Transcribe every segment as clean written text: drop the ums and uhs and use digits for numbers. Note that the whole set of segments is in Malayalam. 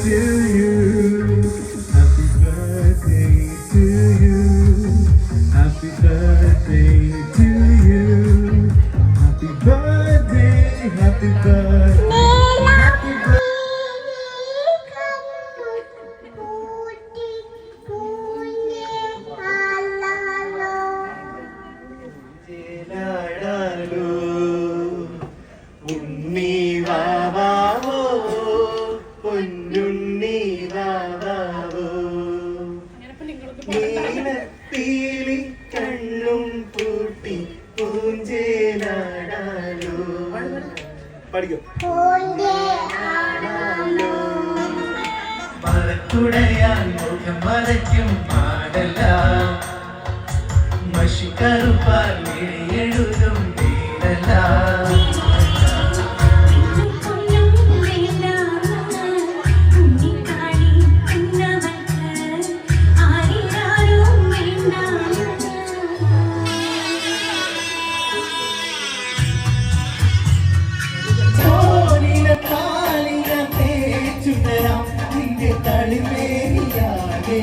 to you. Happy birthday to you. Happy birthday to you. Happy birthday, happy birthday. ഉണ്ണി വാവാവോ പൊന്നുണ്ണി വാവാവോ നീലപ്പീലി കണ്ണും പൂട്ടി പൂഞ്ചേലാടാലോ പഠിക്കും മറക്കുടയാൻ മുഖം മറയ്ക്കും പാടല്ല മഷിക്കറുപ്പാൽ എഴുതും വീടല്ല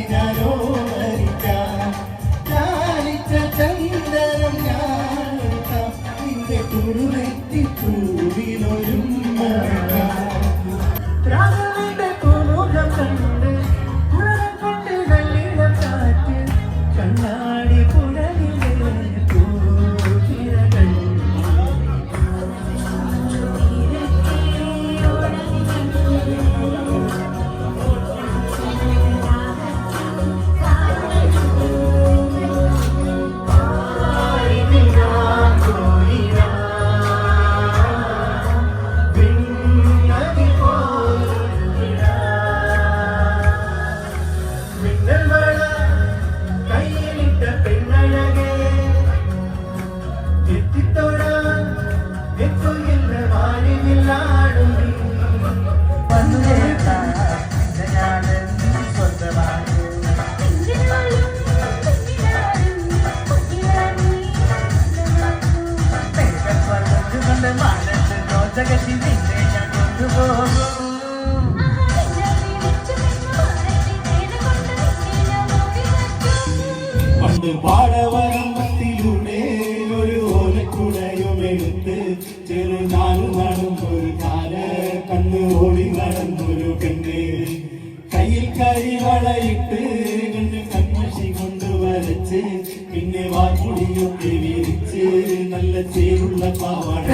ഞാനോ മരിക്കാം ചാലിച്ച ചന്ദനം ഞാൻ നിന്റെ കുറുവെത്തി പൂവിനൊരും പ്രാണന്റെ കുമുഖം കണ്ട് കൊണ്ട് നല്ലിടം കാറ്റ് കണ്ണാടി പുഴലിലെ പൂച്ചിരകൾ പണ്ട് പാടവരമ്പത്തിലൂടെ ഒരു ഓലക്കുടയുമെടുത്ത് ചെറുനാലും നടന്നൊരു കാല കണ്ണ് ഓടി നടന്നൊരു പെണ്ണ് കയ്യിൽ കരിവളയിട്ട് കണ്ണ് കൺമഷി കൊണ്ട് വരച്ച് പിന്നെ വാക്കുടിയൊക്കെ വിരിച്ച് നല്ല ചേരുള്ള പാവാട